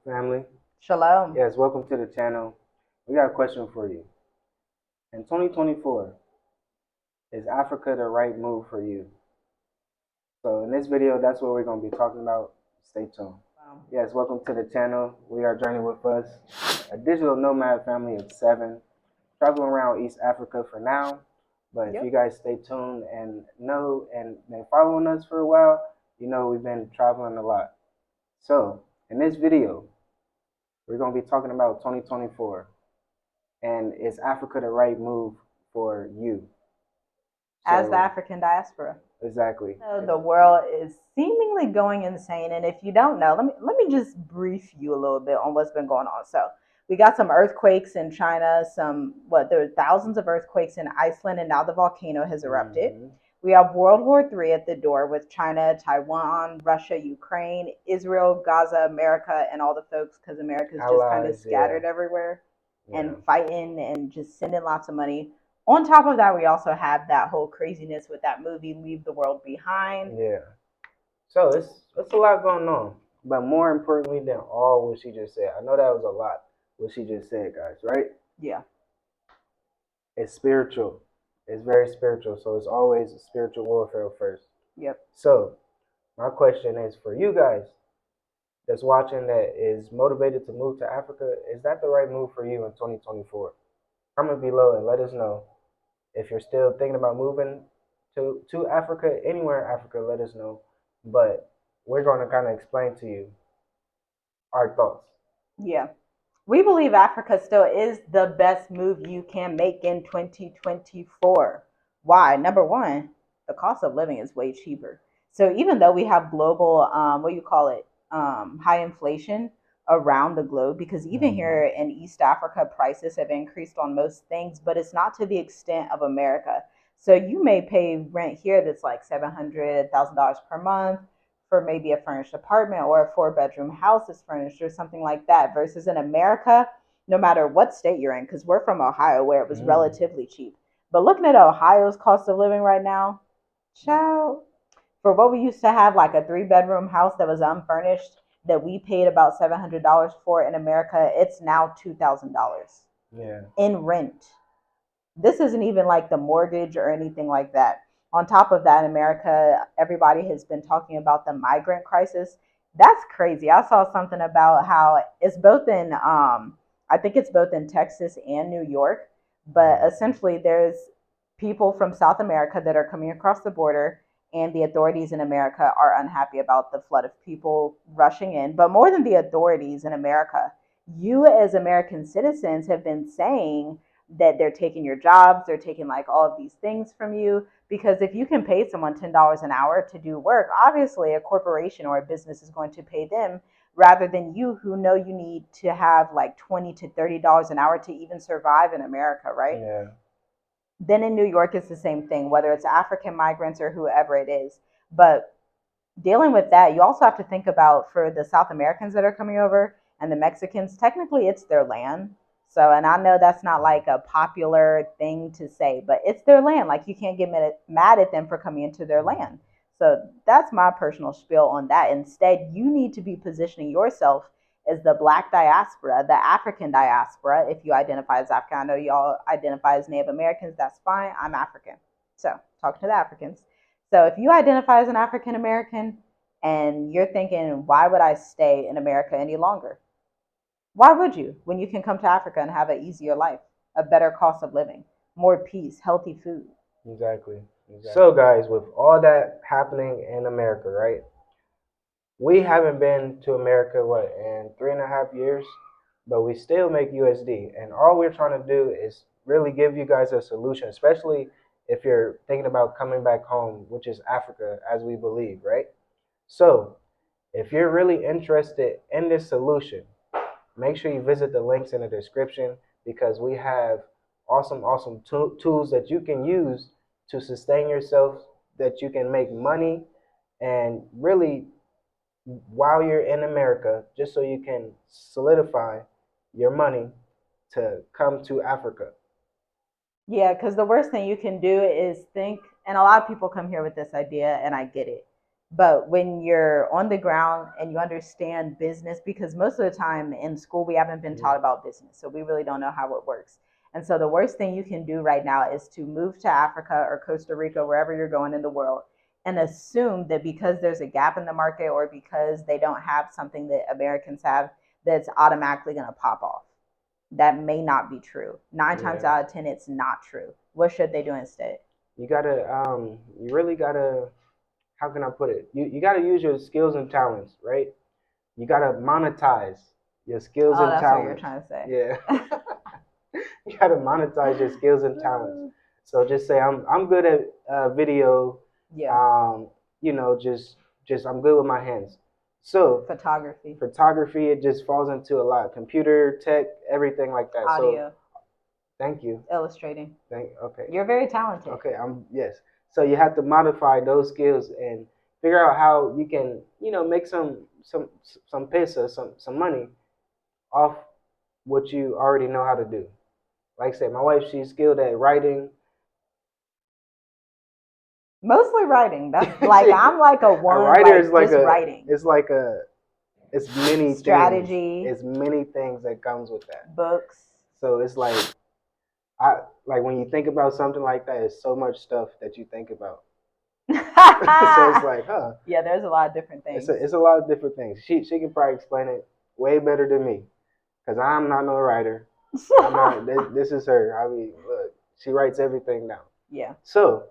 Family, Shalom. yes, welcome to the channel. We got a question for you. In 2024, is Africa the right move for you? So in this video, that's what we're going to be talking about. Stay tuned. Yes, welcome to the channel. We are journeying with us, a digital nomad family of 7, traveling around East Africa for now. But if you Yep. guys stay tuned and know and been following us for a while, you know we've been traveling a lot. So in this video, we're going to be talking about 2024. And is Africa the right move for you? As the So African diaspora. exactly. So the world is seemingly going insane. And if you don't know, let me just brief you a little bit on what's been going on. So we got some earthquakes in China, there were thousands of earthquakes in Iceland, and now the volcano has erupted. Mm-hmm. We have World War III at the door with China, Taiwan, Russia, Ukraine, Israel, Gaza, America, and all the folks, because America's just kind of Allies, yeah, scattered everywhere yeah, and fighting and just sending lots of money. On top of that, we also have that whole craziness with that movie Leave the World Behind. yeah. So it's a lot going on. But more importantly than all what she just said, I know that was a lot what she just said, guys, right? Yeah. It's spiritual. It's very spiritual. So it's always spiritual warfare first. Yep. So my question is for you guys that's watching that is motivated to move to Africa, is that the right move for you in 2024? Comment below and let us know. If you're still thinking about moving to Africa, anywhere in Africa, let us know. But we're going to kind of explain to you our thoughts. Yeah. We believe Africa still is the best move you can make in 2024. Why? Number one, the cost of living is way cheaper. So even though we have global, what do you call it, high inflation around the globe, because even Mm-hmm. here in East Africa, prices have increased on most things, but it's not to the extent of America. So you may pay rent here that's like $700,000 per month for maybe a furnished apartment, or a 4-bedroom house is furnished or something like that, versus in America, no matter what state you're in, because we're from Ohio where it was Mm. relatively cheap. But looking at Ohio's cost of living right now, child, for what we used to have, like a 3-bedroom house that was unfurnished, that we paid about $700 for in America, it's now $2,000 Yeah. in rent. This isn't even like the mortgage or anything like that. On top of that, in America, everybody has been talking about the migrant crisis. That's crazy. I saw something about how it's both in, I think it's both in Texas and New York, but Mm. essentially there's people from South America that are coming across the border, and the authorities in America are unhappy about the flood of people rushing in. But more than the authorities in America, you as American citizens have been saying that they're taking your jobs, they're taking like all of these things from you. Because if you can pay someone $10 an hour to do work, obviously a corporation or a business is going to pay them rather than you, who know you need to have like $20 to $30 an hour to even survive in America, right? Yeah. Then in New York, it's the same thing, whether it's African migrants or whoever it is. But dealing with that, you also have to think about, for the South Americans that are coming over and the Mexicans, technically it's their land. So, and I know that's not like a popular thing to say, but it's their land. Like, you can't get mad at them for coming into their Mm. land. So that's my personal spiel on that. Instead, you need to be positioning yourself as the Black diaspora, the African diaspora. If you identify as African, I know y'all identify as Native Americans. That's fine. I'm African. So, talking to the Africans. So if you identify as an African American and you're thinking, why would I stay in America any longer? Why would you, when you can come to Africa and have an easier life, a better cost of living, more peace, healthy food? Exactly. Exactly. So, guys, with all that happening in America, right? We haven't been to America, what, in 3.5 years? But we still make USD. And all we're trying to do is really give you guys a solution, especially if you're thinking about coming back home, which is Africa, as we believe, right? So, if you're really interested in this solution, make sure you visit the links in the description because we have awesome tools that you can use to sustain yourself, that you can make money, and really while you're in America, just so you can solidify your money to come to Africa. Yeah, because the worst thing you can do is think, and a lot of people come here with this idea, and I get it. But when you're on the ground and you understand business, because most of the time in school we haven't been taught about business, so we really don't know how it works. And so the worst thing you can do right now is to move to Africa or Costa Rica, wherever you're going in the world, and assume that because there's a gap in the market or because they don't have something that Americans have, that's automatically going to pop off. That may not be true. 9 times out of 10, it's not true. What should they do instead? You gotta, you really gotta, how can I put it? You gotta use your skills and talents, right? You gotta monetize your skills Oh, and that's what you're talents. trying to say. Yeah. You gotta monetize your skills and talents. So just say I'm good at video. Yeah. You know, just I'm good with my hands. So photography, it just falls into a lot. Computer, tech, everything like that. Audio. So thank you. Illustrating. Okay. You're very talented. Okay, yes. So you have to modify those skills and figure out how you can, make some pesa, some money off what you already know how to do. Like I said, my wife, she's skilled at writing. Mostly writing. That's like I'm like a one. A writer is like just writing. It's many strategy. It's many things that comes with that. Books. So it's like when you think about something like that, it's so much stuff that you think about. So it's like, huh? Yeah, there's a lot of different things. It's a lot of different things. She can probably explain it way better than me, because I'm not no writer. I'm not. This is her. I mean, look, she writes everything down. Yeah. So,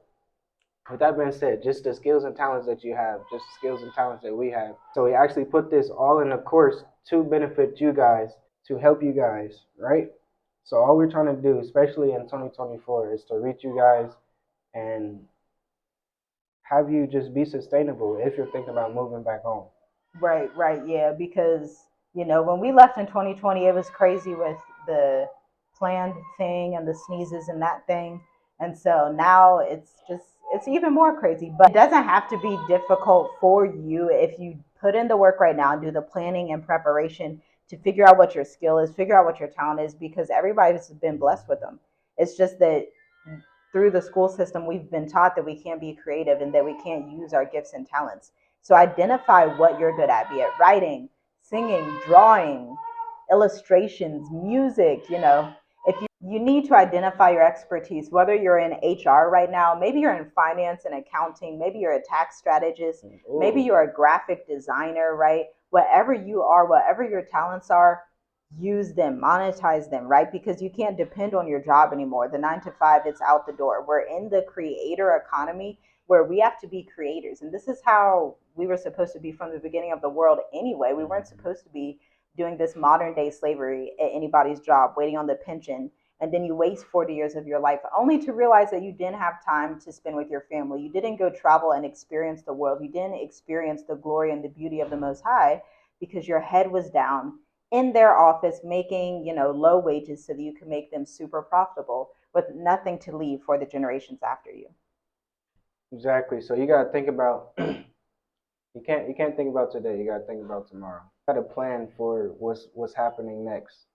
with that being said, just the skills and talents that you have, just the skills and talents that we have. So we actually put this all in a course to benefit you guys, to help you guys, right? So all we're trying to do, especially in 2024, is to reach you guys and have you just be sustainable if you're thinking about moving back home. Right, yeah, because when we left in 2020, it was crazy with the planned thing and the sneezes and that thing, and so now it's even more crazy. But it doesn't have to be difficult for you if you put in the work right now and do the planning and preparation to figure out what your skill is, figure out what your talent is, because everybody's been blessed with them. It's just that through the school system, we've been taught that we can't be creative and that we can't use our gifts and talents. So identify what you're good at, be it writing, singing, drawing, illustrations, music. If you need to identify your expertise, whether you're in HR right now, maybe you're in finance and accounting, maybe you're a tax strategist, maybe you're a graphic designer, right? Whatever you are, whatever your talents are, use them, monetize them, right? Because you can't depend on your job anymore. The 9 to 5, it's out the door. We're in the creator economy where we have to be creators. And this is how we were supposed to be from the beginning of the world anyway. We weren't supposed to be doing this modern day slavery at anybody's job, waiting on the pension. And then you waste 40 years of your life only to realize that you didn't have time to spend with your family. You didn't go travel and experience the world. You didn't experience the glory and the beauty of the Most High because your head was down in their office making low wages so that you can make them super profitable with nothing to leave for the generations after you. Exactly. So you gotta think about you can't think about today, you gotta think about tomorrow. You gotta plan for what's happening next.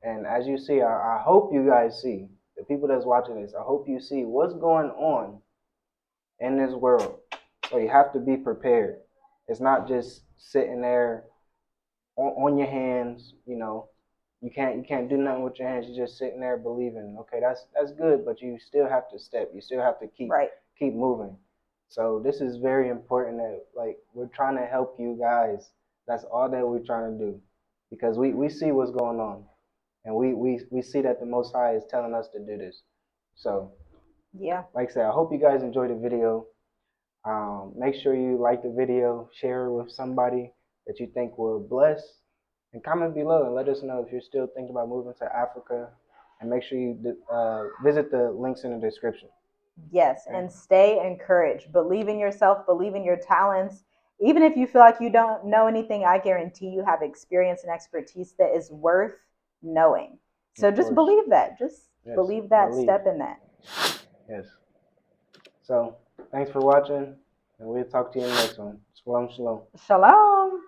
And as you see, I hope you guys see, the people that's watching this, I hope you see what's going on in this world. So you have to be prepared. It's not just sitting there on your hands, you can't do nothing with your hands. You're just sitting there believing. Okay, that's good, but you still have to step. You still have to keep moving. So this is very important that we're trying to help you guys. That's all that we're trying to do, because we see what's going on, and we see that the Most High is telling us to do this. So yeah, like I said, I hope you guys enjoyed the video. Make sure you like the video, share it with somebody that you think will bless, and comment below and let us know if you're still thinking about moving to Africa. And make sure you visit the links in the description. Yes, okay. And stay encouraged. Believe in yourself, believe in your talents. Even if you feel like you don't know anything, I guarantee you have experience and expertise that is worth knowing. So just believe that. Just believe that, step in that. Yes. So thanks for watching, and we'll talk to you in the next one. Shalom, shalom. Shalom.